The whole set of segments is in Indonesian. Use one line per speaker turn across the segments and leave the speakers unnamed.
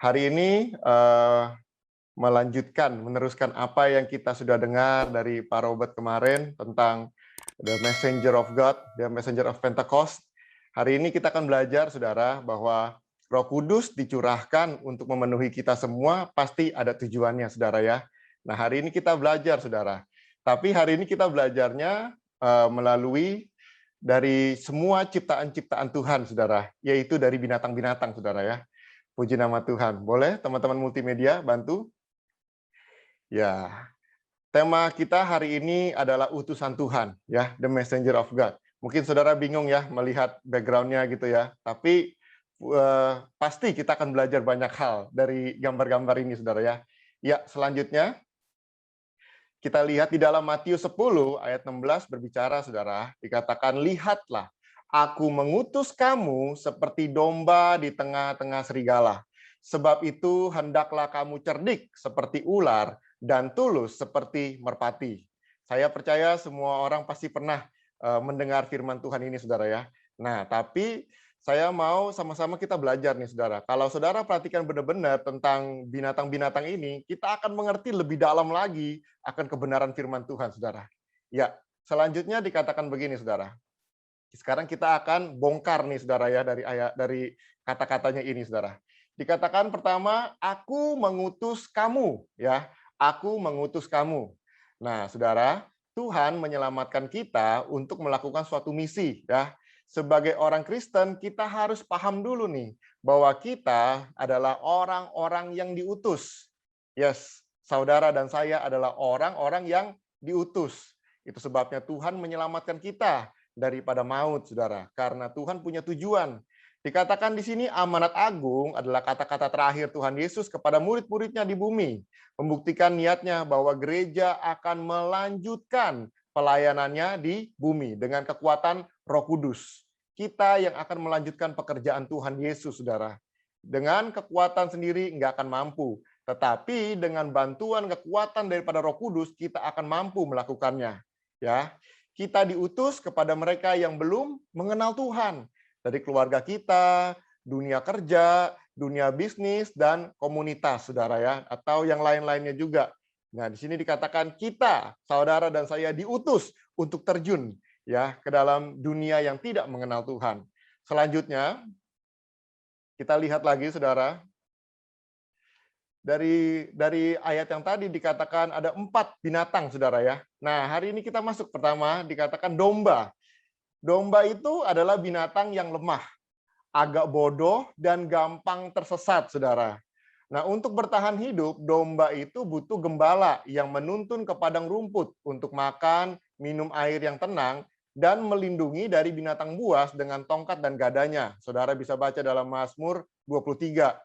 Hari ini meneruskan apa yang kita sudah dengar dari Pak Robert kemarin tentang The Messenger of God, The Messenger of Pentecost. Hari ini kita akan belajar, saudara, bahwa Roh Kudus dicurahkan untuk memenuhi kita semua, pasti ada tujuannya, saudara ya. Nah, hari ini kita belajar, saudara. Tapi hari ini kita belajarnya melalui dari semua ciptaan-ciptaan Tuhan, saudara, yaitu dari binatang-binatang, saudara ya. Puji nama Tuhan. Boleh teman-teman multimedia bantu? Ya, tema kita hari ini adalah utusan Tuhan, ya, The Messenger of God. Mungkin saudara bingung ya melihat background-nya gitu ya, tapi pasti kita akan belajar banyak hal dari gambar-gambar ini, saudara ya. Ya, selanjutnya kita lihat di dalam Matius 10 ayat 16 berbicara, saudara, dikatakan, "Lihatlah, aku mengutus kamu seperti domba di tengah-tengah serigala. Sebab itu hendaklah kamu cerdik seperti ular dan tulus seperti merpati." Saya percaya semua orang pasti pernah mendengar firman Tuhan ini, saudara ya. Nah, tapi saya mau sama-sama kita belajar nih, saudara. Kalau saudara perhatikan benar-benar tentang binatang-binatang ini, kita akan mengerti lebih dalam lagi akan kebenaran firman Tuhan, saudara. Ya, selanjutnya dikatakan begini, saudara. Sekarang kita akan bongkar nih, saudara ya, dari kata-katanya ini, saudara. Dikatakan pertama, aku mengutus kamu, ya. Aku mengutus kamu. Nah, saudara, Tuhan menyelamatkan kita untuk melakukan suatu misi, ya. Sebagai orang Kristen, kita harus paham dulu nih bahwa kita adalah orang-orang yang diutus. Yes, saudara dan saya adalah orang-orang yang diutus. Itu sebabnya Tuhan menyelamatkan kita daripada maut, saudara. Karena Tuhan punya tujuan. Dikatakan di sini amanat agung adalah kata-kata terakhir Tuhan Yesus kepada murid-muridnya di bumi. Membuktikan niatnya bahwa gereja akan melanjutkan pelayanannya di bumi dengan kekuatan Roh Kudus. Kita yang akan melanjutkan pekerjaan Tuhan Yesus, saudara. Dengan kekuatan sendiri nggak akan mampu. Tetapi dengan bantuan kekuatan daripada Roh Kudus, kita akan mampu melakukannya. Ya, kita diutus kepada mereka yang belum mengenal Tuhan. Dari keluarga kita, dunia kerja, dunia bisnis, dan komunitas, saudara ya, atau yang lain-lainnya juga. Nah, di sini dikatakan kita, saudara dan saya diutus untuk terjun ya ke dalam dunia yang tidak mengenal Tuhan. Selanjutnya, kita lihat lagi, saudara. Dari ayat yang tadi dikatakan ada 4 binatang, saudara ya. Nah, hari ini kita masuk pertama, dikatakan domba. Domba itu adalah binatang yang lemah, agak bodoh, dan gampang tersesat, saudara. Nah, untuk bertahan hidup, domba itu butuh gembala yang menuntun ke padang rumput untuk makan, minum air yang tenang, dan melindungi dari binatang buas dengan tongkat dan gadanya. Saudara bisa baca dalam Mazmur 23.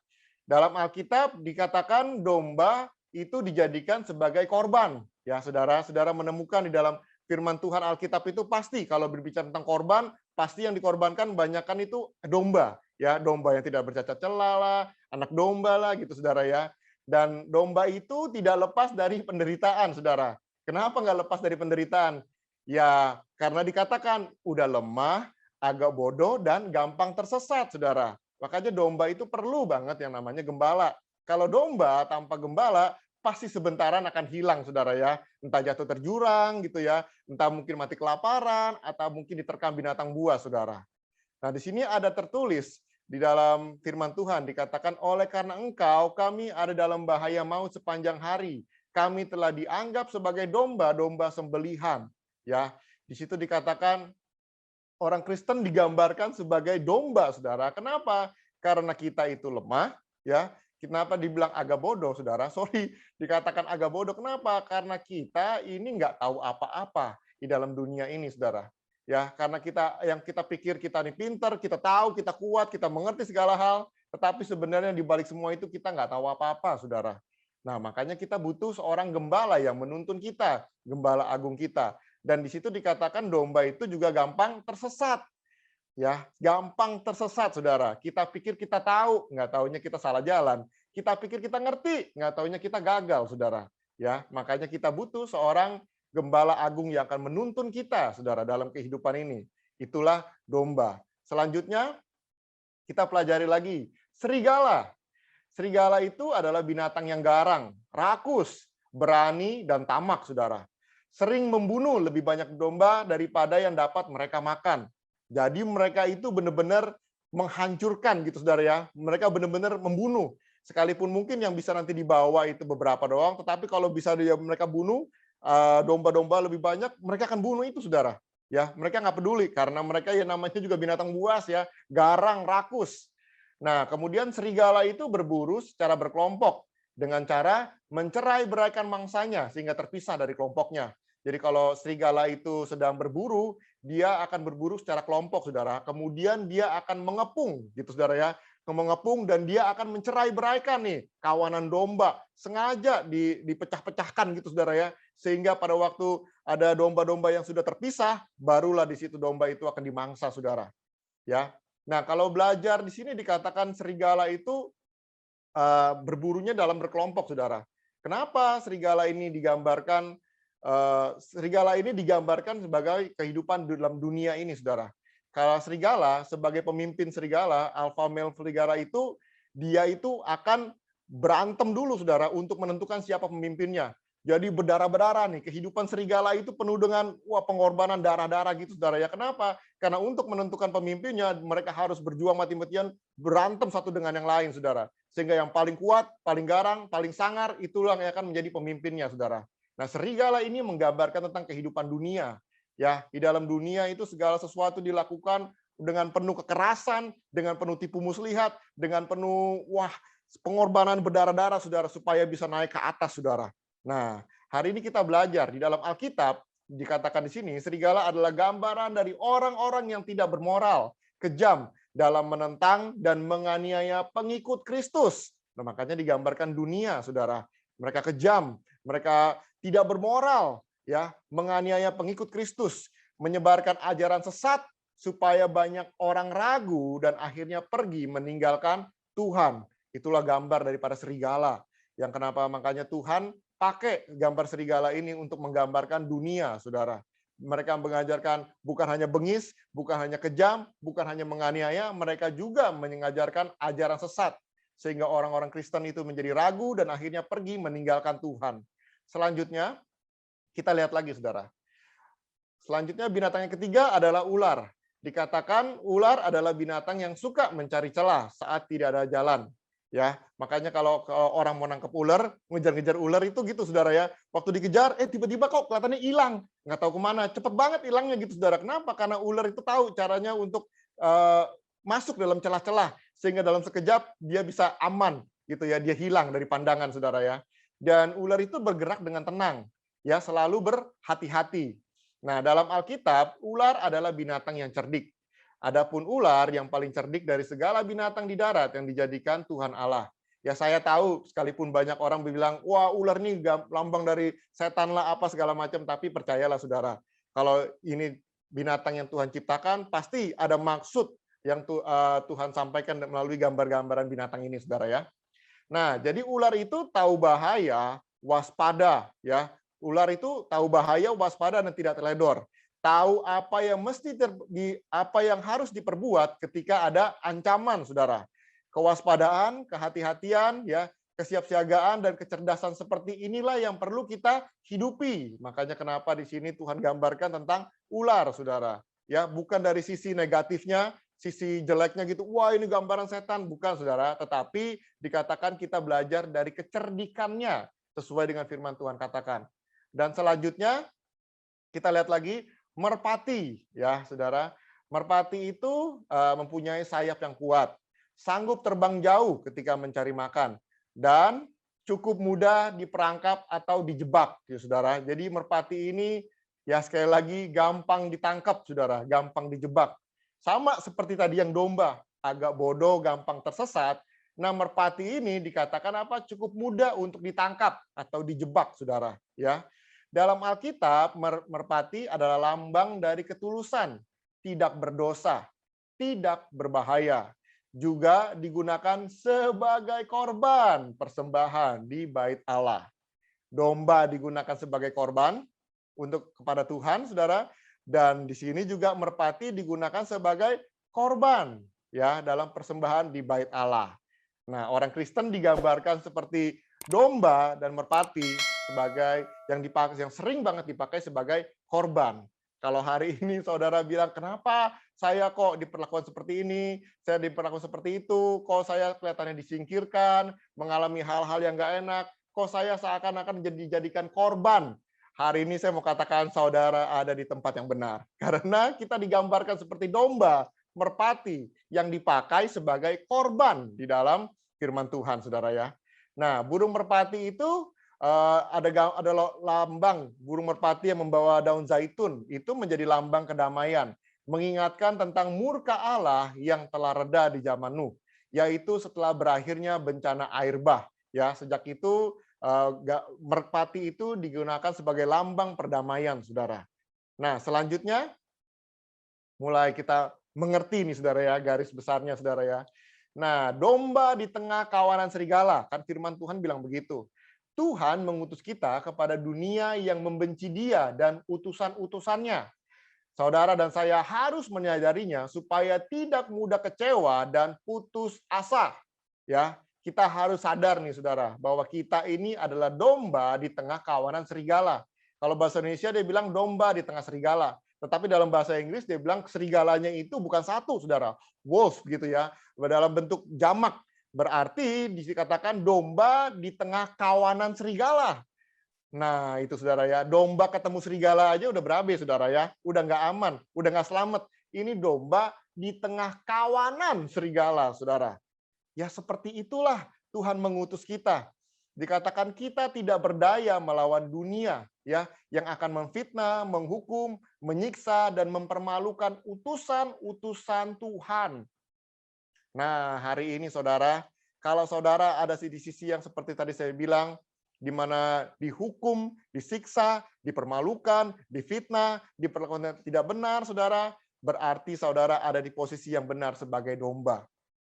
Dalam Alkitab dikatakan domba itu dijadikan sebagai korban. Ya, saudara menemukan di dalam firman Tuhan Alkitab itu pasti kalau berbicara tentang korban, pasti yang dikorbankan banyakkan itu domba. Ya, domba yang tidak bercacat celah lah, anak domba lah gitu, saudara ya. Dan domba itu tidak lepas dari penderitaan, saudara. Kenapa nggak lepas dari penderitaan? Ya, karena dikatakan udah lemah, agak bodoh, dan gampang tersesat, saudara. Makanya domba itu perlu banget yang namanya gembala. Kalau domba tanpa gembala, pasti sebentaran akan hilang, saudara ya. Entah jatuh terjurang gitu ya, entah mungkin mati kelaparan, atau mungkin diterkam binatang buas, saudara. Nah, di sini ada tertulis di dalam firman Tuhan, dikatakan, oleh karena engkau, kami ada dalam bahaya maut sepanjang hari. Kami telah dianggap sebagai domba-domba sembelihan. Ya, di situ dikatakan, orang Kristen digambarkan sebagai domba, saudara. Kenapa? Karena kita itu lemah, ya. Kenapa dibilang agak bodoh, saudara? Sorry, dikatakan agak bodoh. Kenapa? Karena kita ini nggak tahu apa-apa di dalam dunia ini, saudara. Ya, karena kita pikir kita ini pintar, kita tahu, kita kuat, kita mengerti segala hal, tetapi sebenarnya di balik semua itu kita nggak tahu apa-apa, saudara. Nah, makanya kita butuh seorang gembala yang menuntun kita, gembala agung kita. Dan di situ dikatakan domba itu juga gampang tersesat. Ya, gampang tersesat, saudara. Kita pikir kita tahu, nggak taunya kita salah jalan. Kita pikir kita ngerti, nggak taunya kita gagal, saudara. Ya, makanya kita butuh seorang gembala agung yang akan menuntun kita, saudara, dalam kehidupan ini. Itulah domba. Selanjutnya, kita pelajari lagi serigala. Serigala itu adalah binatang yang garang, rakus, berani, dan tamak, saudara. Sering membunuh lebih banyak domba daripada yang dapat mereka makan. Jadi mereka itu benar-benar menghancurkan gitu, saudara ya. Mereka benar-benar membunuh. Sekalipun mungkin yang bisa nanti dibawa itu beberapa doang, tetapi kalau bisa mereka bunuh domba-domba lebih banyak, mereka akan bunuh itu, saudara. Ya, mereka nggak peduli karena mereka ya namanya juga binatang buas ya, garang, rakus. Nah, kemudian serigala itu berburu secara berkelompok dengan cara mencerai beraikan mangsanya sehingga terpisah dari kelompoknya. Jadi kalau serigala itu sedang berburu, dia akan berburu secara kelompok, saudara. Kemudian dia akan mengepung, gitu, saudara ya, mengepung dan dia akan mencerai beraikan nih kawanan domba, sengaja dipecah-pecahkan, gitu, saudara ya, sehingga pada waktu ada domba-domba yang sudah terpisah, barulah di situ domba itu akan dimangsa, saudara. Ya, nah, kalau belajar di sini dikatakan serigala itu berburunya dalam berkelompok, saudara. Kenapa serigala ini digambarkan sebagai kehidupan dalam dunia ini, saudara. Kalau serigala sebagai pemimpin serigala, alpha male serigala itu dia itu akan berantem dulu, saudara, untuk menentukan siapa pemimpinnya. Jadi berdarah-berdarah nih, kehidupan serigala itu penuh dengan pengorbanan darah-darah gitu, saudara ya. Kenapa? Karena untuk menentukan pemimpinnya, mereka harus berjuang mati-matian, berantem satu dengan yang lain, saudara. Sehingga yang paling kuat, paling garang, paling sangar, itulah yang akan menjadi pemimpinnya, saudara. Nah, serigala ini menggambarkan tentang kehidupan dunia. Ya, di dalam dunia itu segala sesuatu dilakukan dengan penuh kekerasan, dengan penuh tipu muslihat, dengan penuh pengorbanan berdarah-darah, saudara, supaya bisa naik ke atas, saudara. Nah, hari ini kita belajar di dalam Alkitab dikatakan di sini serigala adalah gambaran dari orang-orang yang tidak bermoral, kejam dalam menentang dan menganiaya pengikut Kristus. Nah, makanya digambarkan dunia, saudara. Mereka kejam, mereka tidak bermoral, ya, menganiaya pengikut Kristus, menyebarkan ajaran sesat supaya banyak orang ragu dan akhirnya pergi meninggalkan Tuhan. Itulah gambar daripada serigala. Yang kenapa makanya Tuhan pakai gambar serigala ini untuk menggambarkan dunia, saudara. Mereka mengajarkan bukan hanya bengis, bukan hanya kejam, bukan hanya menganiaya, mereka juga mengajarkan ajaran sesat. Sehingga orang-orang Kristen itu menjadi ragu dan akhirnya pergi meninggalkan Tuhan. Selanjutnya, kita lihat lagi, saudara. Selanjutnya binatang yang ketiga adalah ular. Dikatakan ular adalah binatang yang suka mencari celah saat tidak ada jalan. Ya, makanya kalau orang mau nangkep ular, ngejar-ngejar ular itu gitu, saudara ya. Waktu dikejar, tiba-tiba kok kelihatannya hilang, nggak tahu kemana, cepet banget hilangnya gitu, saudara. Kenapa? Karena ular itu tahu caranya untuk masuk dalam celah-celah, sehingga dalam sekejap dia bisa aman, gitu ya, dia hilang dari pandangan, saudara ya. Dan ular itu bergerak dengan tenang, ya, selalu berhati-hati. Nah, dalam Alkitab, ular adalah binatang yang cerdik. Adapun ular yang paling cerdik dari segala binatang di darat yang dijadikan Tuhan Allah. Ya, saya tahu sekalipun banyak orang bilang, wah, ular ini lambang dari setan lah apa segala macam, tapi percayalah, saudara, kalau ini binatang yang Tuhan ciptakan, pasti ada maksud yang Tuhan sampaikan melalui gambar-gambaran binatang ini, saudara ya. Nah, jadi ular itu tahu bahaya, waspada, ya. Ular itu tahu bahaya, waspada, dan tidak teledor. Tahu apa yang apa yang harus diperbuat ketika ada ancaman, saudara. Kewaspadaan, kehati-hatian, ya, kesiapsiagaan dan kecerdasan seperti inilah yang perlu kita hidupi. Makanya kenapa di sini Tuhan gambarkan tentang ular, saudara. Ya, bukan dari sisi negatifnya, sisi jeleknya gitu. Wah, ini gambaran setan, bukan, saudara. Tetapi dikatakan kita belajar dari kecerdikannya sesuai dengan firman Tuhan katakan. Dan selanjutnya kita lihat lagi merpati, ya, saudara. Merpati itu mempunyai sayap yang kuat, sanggup terbang jauh ketika mencari makan, dan cukup mudah diperangkap atau dijebak, ya, saudara. Jadi merpati ini, ya, sekali lagi gampang ditangkap, saudara, gampang dijebak. Sama seperti tadi yang domba, agak bodoh, gampang tersesat. Nah, merpati ini dikatakan apa? Cukup mudah untuk ditangkap atau dijebak, saudara. Ya, dalam Alkitab, merpati adalah lambang dari ketulusan, tidak berdosa, tidak berbahaya. Juga digunakan sebagai korban persembahan di Bait Allah. Domba digunakan sebagai korban untuk kepada Tuhan, saudara. Dan di sini juga merpati digunakan sebagai korban, ya, dalam persembahan di Bait Allah. Nah, orang Kristen digambarkan seperti domba dan merpati sebagai yang sering banget dipakai sebagai korban. Kalau hari ini saudara bilang, kenapa saya kok diperlakukan seperti ini, saya diperlakukan seperti itu, kok saya kelihatannya disingkirkan, mengalami hal-hal yang nggak enak, kok saya seakan-akan dijadikan korban. Hari ini saya mau katakan saudara ada di tempat yang benar. Karena kita digambarkan seperti domba, merpati, yang dipakai sebagai korban di dalam firman Tuhan, saudara ya. Nah, burung merpati itu ada lambang burung merpati yang membawa daun zaitun, itu menjadi lambang kedamaian, mengingatkan tentang murka Allah yang telah reda di zaman Nuh, yaitu setelah berakhirnya bencana air bah. Ya, sejak itu merpati itu digunakan sebagai lambang perdamaian, saudara. Nah, selanjutnya mulai kita mengerti nih, saudara ya, garis besarnya, saudara ya. Nah, domba di tengah kawanan serigala, kan firman Tuhan bilang begitu. Tuhan mengutus kita kepada dunia yang membenci Dia dan utusan-utusannya. Saudara dan saya harus menyadarinya supaya tidak mudah kecewa dan putus asa. Ya, kita harus sadar nih, saudara, bahwa kita ini adalah domba di tengah kawanan serigala. Kalau bahasa Indonesia dia bilang domba di tengah serigala. Tetapi dalam bahasa Inggris dia bilang serigalanya itu bukan satu, saudara. Wolf gitu ya, dalam bentuk jamak. Berarti dikatakan domba di tengah kawanan serigala. Nah, itu saudara ya, domba ketemu serigala aja udah berabe, saudara ya. Udah nggak aman, udah nggak selamat. Ini domba di tengah kawanan serigala, saudara. Ya seperti itulah Tuhan mengutus kita. Dikatakan kita tidak berdaya melawan dunia ya yang akan memfitnah, menghukum, menyiksa dan mempermalukan utusan-utusan Tuhan. Nah, hari ini saudara, kalau saudara ada di sisi yang seperti tadi saya bilang, di mana dihukum, disiksa, dipermalukan, difitnah, diperlakukan tidak benar, saudara, berarti saudara ada di posisi yang benar sebagai domba.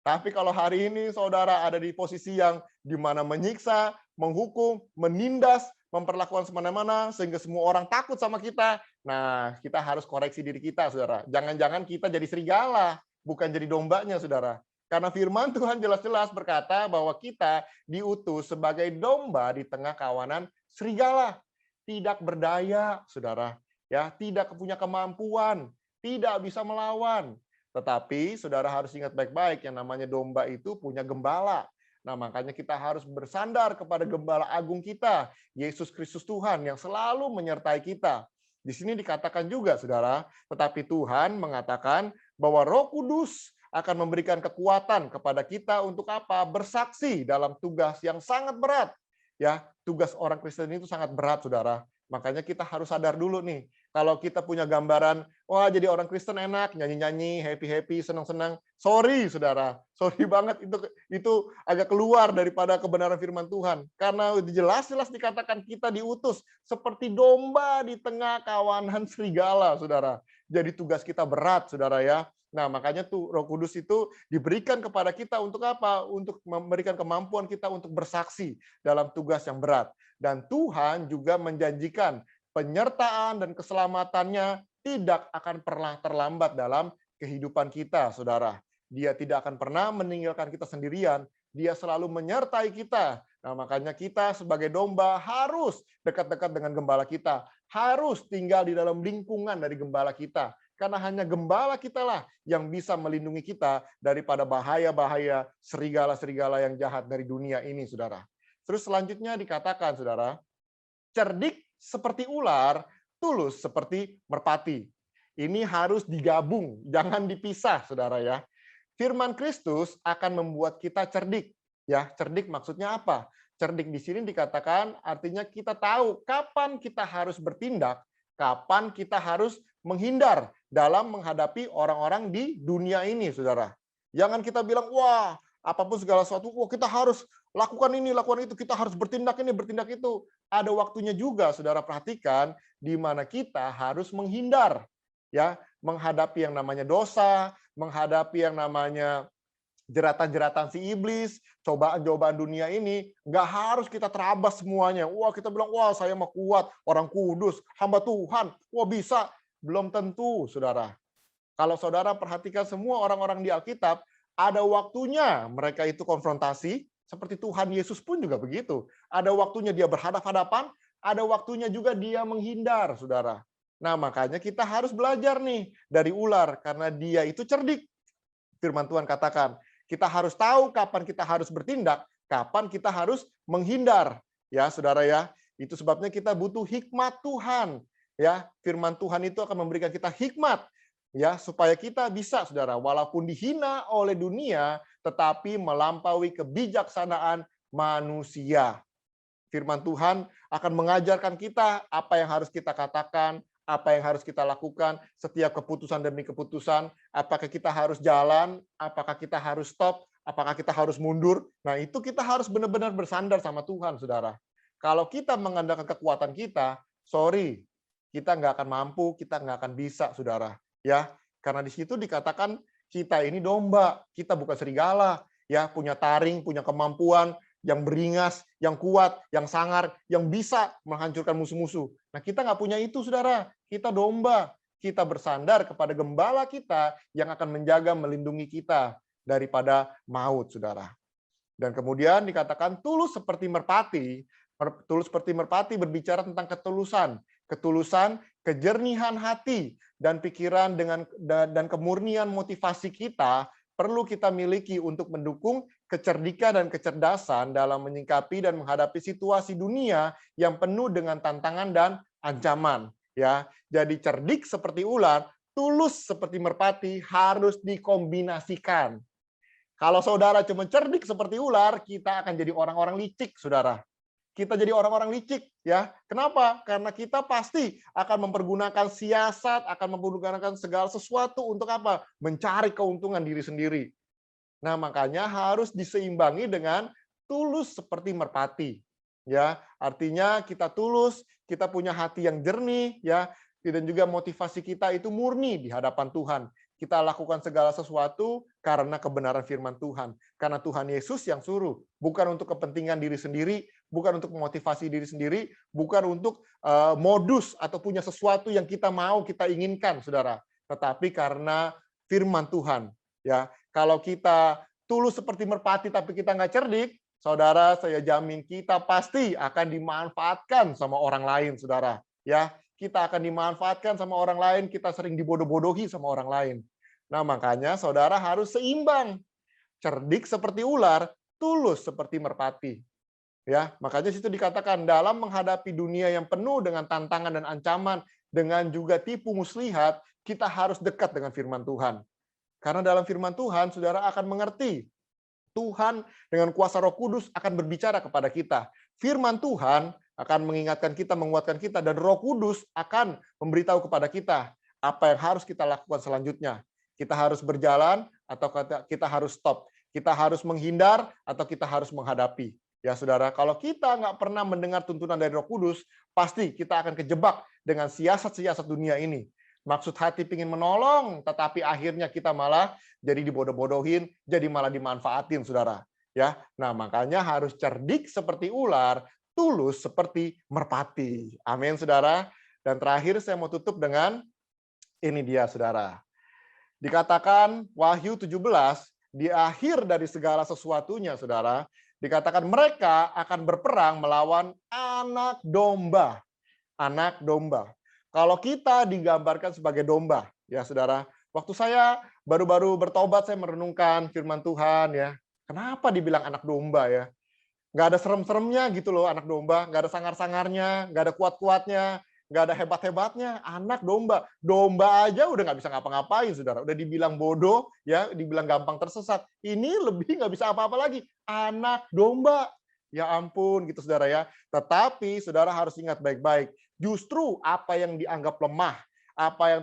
Tapi kalau hari ini saudara ada di posisi yang di mana menyiksa, menghukum, menindas, memperlakukan semena-mena sehingga semua orang takut sama kita. Nah, kita harus koreksi diri kita, saudara. Jangan-jangan kita jadi serigala, bukan jadi dombanya, saudara. Karena firman Tuhan jelas-jelas berkata bahwa kita diutus sebagai domba di tengah kawanan serigala. Tidak berdaya, saudara. Ya, tidak punya kemampuan, tidak bisa melawan. Tetapi saudara harus ingat baik-baik, yang namanya domba itu punya gembala. Nah, makanya kita harus bersandar kepada gembala agung kita, Yesus Kristus Tuhan, yang selalu menyertai kita. Di sini dikatakan juga, saudara, tetapi Tuhan mengatakan bahwa Roh Kudus akan memberikan kekuatan kepada kita untuk apa? Bersaksi dalam tugas yang sangat berat. Ya, tugas orang Kristen itu sangat berat, saudara. Makanya kita harus sadar dulu nih, kalau kita punya gambaran, wah jadi orang Kristen enak, nyanyi-nyanyi, happy-happy, senang-senang. Sorry, saudara. Sorry banget, itu agak keluar daripada kebenaran firman Tuhan. Karena jelas-jelas dikatakan kita diutus seperti domba di tengah kawanan serigala, saudara. Jadi tugas kita berat, saudara ya. Nah, makanya tuh Roh Kudus itu diberikan kepada kita untuk apa? Untuk memberikan kemampuan kita untuk bersaksi dalam tugas yang berat. Dan Tuhan juga menjanjikan penyertaan dan keselamatannya tidak akan pernah terlambat dalam kehidupan kita, saudara. Dia tidak akan pernah meninggalkan kita sendirian. Dia selalu menyertai kita. Nah, makanya kita sebagai domba harus dekat-dekat dengan gembala kita. Harus tinggal di dalam lingkungan dari gembala kita. Karena hanya gembala kita lah yang bisa melindungi kita daripada bahaya-bahaya serigala-serigala yang jahat dari dunia ini, saudara. Terus selanjutnya dikatakan, saudara, cerdik seperti ular, tulus seperti merpati. Ini harus digabung, jangan dipisah, saudara ya. Firman Kristus akan membuat kita cerdik. Ya, cerdik maksudnya apa? Cerdik di sini dikatakan artinya kita tahu kapan kita harus bertindak, kapan kita harus menghindar dalam menghadapi orang-orang di dunia ini, saudara. Jangan kita bilang, wah, apapun segala sesuatu, wah kita harus lakukan ini, lakukan itu, kita harus bertindak ini, bertindak itu. Ada waktunya juga, saudara perhatikan, di mana kita harus menghindar, ya, menghadapi yang namanya dosa, menghadapi yang namanya jeratan-jeratan si iblis, cobaan-cobaan dunia ini, nggak harus kita terabas semuanya. Wah, kita bilang, wah saya mah kuat, orang kudus, hamba Tuhan, wah bisa. Belum tentu, saudara. Kalau saudara perhatikan semua orang-orang di Alkitab, Ada waktunya mereka itu konfrontasi, seperti Tuhan Yesus pun juga begitu. Ada waktunya dia berhadapan-hadapan, ada waktunya juga dia menghindar, saudara. Nah, makanya kita harus belajar nih dari ular, karena dia itu cerdik. Firman Tuhan katakan, kita harus tahu kapan kita harus bertindak, kapan kita harus menghindar. Ya, saudara ya. Itu sebabnya kita butuh hikmat Tuhan. Ya, firman Tuhan itu akan memberikan kita hikmat ya supaya kita bisa saudara walaupun dihina oleh dunia tetapi melampaui kebijaksanaan manusia. Firman Tuhan akan mengajarkan kita apa yang harus kita katakan, apa yang harus kita lakukan, setiap keputusan demi keputusan, apakah kita harus jalan, apakah kita harus stop, apakah kita harus mundur. Nah, itu kita harus benar-benar bersandar sama Tuhan, saudara. Kalau kita mengandalkan kekuatan kita, sorry, kita nggak akan mampu, kita nggak akan bisa, saudara. Ya, karena di situ dikatakan kita ini domba, kita bukan serigala, ya punya taring, punya kemampuan, yang beringas, yang kuat, yang sangar, yang bisa menghancurkan musuh-musuh. Nah, kita nggak punya itu, saudara. Kita domba. Kita bersandar kepada gembala kita yang akan menjaga, melindungi kita daripada maut, saudara. Dan kemudian dikatakan tulus seperti merpati. Tulus seperti merpati berbicara tentang ketulusan. Ketulusan, kejernihan hati, dan pikiran dan kemurnian motivasi kita perlu kita miliki untuk mendukung kecerdikan dan kecerdasan dalam menyikapi dan menghadapi situasi dunia yang penuh dengan tantangan dan ancaman. Ya, jadi cerdik seperti ular, tulus seperti merpati harus dikombinasikan. Kalau saudara cuma cerdik seperti ular, kita akan jadi orang-orang licik, saudara. Kita jadi orang-orang licik, ya. Kenapa? Karena kita pasti akan mempergunakan siasat, akan mempergunakan segala sesuatu untuk apa? Mencari keuntungan diri sendiri. Nah, makanya harus diseimbangi dengan tulus seperti merpati. Ya, artinya kita tulus, kita punya hati yang jernih, ya, dan juga motivasi kita itu murni di hadapan Tuhan. Kita lakukan segala sesuatu karena kebenaran firman Tuhan. Karena Tuhan Yesus yang suruh. Bukan untuk kepentingan diri sendiri, bukan untuk memotivasi diri sendiri, bukan untuk modus atau punya sesuatu yang kita mau, kita inginkan, saudara. Tetapi karena firman Tuhan. Ya, kalau kita tulus seperti merpati tapi kita nggak cerdik, saudara, saya jamin kita pasti akan dimanfaatkan sama orang lain, saudara. Ya, kita akan dimanfaatkan sama orang lain, kita sering dibodoh-bodohi sama orang lain. Nah, makanya saudara harus seimbang. Cerdik seperti ular, tulus seperti merpati. Ya, makanya situ dikatakan dalam menghadapi dunia yang penuh dengan tantangan dan ancaman dengan juga tipu muslihat, kita harus dekat dengan firman Tuhan. Karena dalam firman Tuhan, saudara akan mengerti. Tuhan dengan kuasa Roh Kudus akan berbicara kepada kita. Firman Tuhan akan mengingatkan kita, menguatkan kita, dan Roh Kudus akan memberitahu kepada kita apa yang harus kita lakukan selanjutnya. Kita harus berjalan atau kita harus stop. Kita harus menghindar atau kita harus menghadapi. Ya saudara, kalau kita nggak pernah mendengar tuntunan dari Roh Kudus, pasti kita akan kejebak dengan siasat-siasat dunia ini. Maksud hati ingin menolong, tetapi akhirnya kita malah jadi dibodoh-bodohin, jadi malah dimanfaatin, saudara. Ya, nah makanya harus cerdik seperti ular, tulus seperti merpati. Amin, saudara. Dan terakhir saya mau tutup dengan ini dia, saudara. Dikatakan Wahyu 17, di akhir dari segala sesuatunya, saudara, dikatakan mereka akan berperang melawan anak domba. Anak domba. Kalau kita digambarkan sebagai domba, ya saudara, waktu saya baru-baru bertobat, saya merenungkan firman Tuhan, ya. Kenapa dibilang anak domba, ya? Nggak ada serem-seremnya gitu loh, anak domba. Nggak ada sangar-sangarnya, nggak ada kuat-kuatnya, nggak ada hebat-hebatnya. Anak domba. Domba aja udah nggak bisa ngapa-ngapain, saudara. Udah dibilang bodoh, ya, dibilang gampang tersesat. Ini lebih nggak bisa apa-apa lagi. Anak domba. Ya ampun, gitu saudara ya. Tetapi saudara harus ingat baik-baik. Justru apa yang dianggap lemah, apa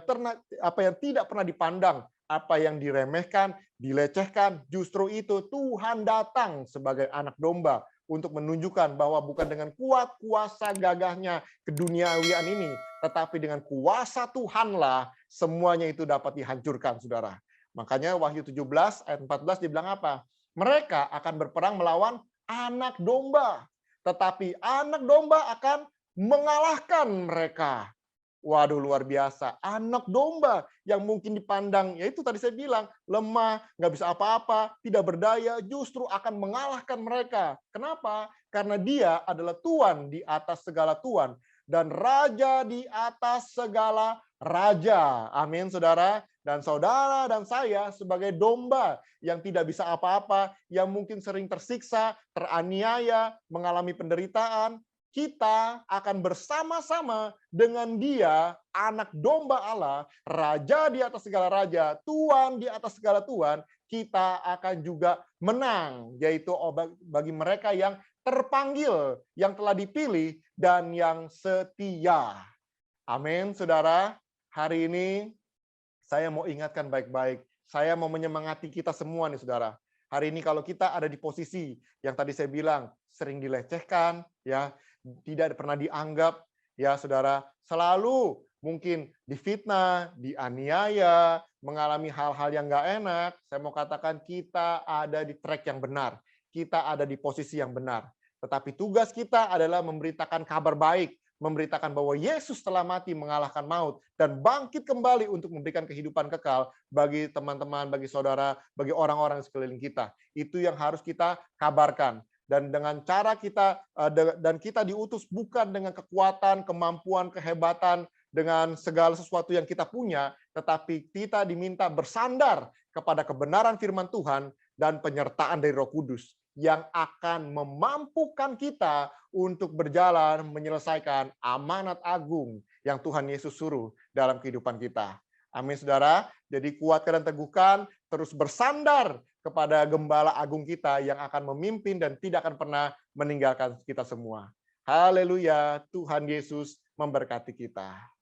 yang tidak pernah dipandang, apa yang diremehkan, dilecehkan, justru itu Tuhan datang sebagai anak domba untuk menunjukkan bahwa bukan dengan kuat kuasa gagahnya keduniawian ini, tetapi dengan kuasa Tuhanlah semuanya itu dapat dihancurkan, saudara. Makanya Wahyu 17 ayat 14 dibilang apa? Mereka akan berperang melawan anak domba, tetapi anak domba akan mengalahkan mereka. Waduh, luar biasa. Anak domba yang mungkin dipandang, ya itu tadi saya bilang, lemah, nggak bisa apa-apa, tidak berdaya, justru akan mengalahkan mereka. Kenapa? Karena dia adalah Tuhan di atas segala Tuhan dan Raja di atas segala Raja. Amin, saudara. Dan saudara dan saya sebagai domba yang tidak bisa apa-apa, yang mungkin sering tersiksa, teraniaya, mengalami penderitaan, kita akan bersama-sama dengan dia, anak domba Allah, raja di atas segala raja, Tuhan di atas segala Tuhan, kita akan juga menang, yaitu bagi mereka yang terpanggil, yang telah dipilih, dan yang setia. Amin, saudara. Hari ini saya mau ingatkan baik-baik. Saya mau menyemangati kita semua nih, saudara. Hari ini kalau kita ada di posisi yang tadi saya bilang, sering dilecehkan, ya, tidak pernah dianggap, ya saudara, selalu mungkin difitnah, dianiaya, mengalami hal-hal yang nggak enak, saya mau katakan kita ada di track yang benar, kita ada di posisi yang benar. Tetapi tugas kita adalah memberitakan kabar baik, memberitakan bahwa Yesus telah mati mengalahkan maut dan bangkit kembali untuk memberikan kehidupan kekal bagi teman-teman, bagi saudara, bagi orang-orang sekeliling kita. Itu yang harus kita kabarkan. Dan dengan cara kita, dan kita diutus bukan dengan kekuatan, kemampuan, kehebatan, dengan segala sesuatu yang kita punya, tetapi kita diminta bersandar kepada kebenaran firman Tuhan dan penyertaan dari Roh Kudus yang akan memampukan kita untuk berjalan menyelesaikan amanat agung yang Tuhan Yesus suruh dalam kehidupan kita. Amin, saudara. Jadi kuatkan dan teguhkan, terus bersandar kepada Gembala Agung kita yang akan memimpin dan tidak akan pernah meninggalkan kita semua. Haleluya, Tuhan Yesus memberkati kita.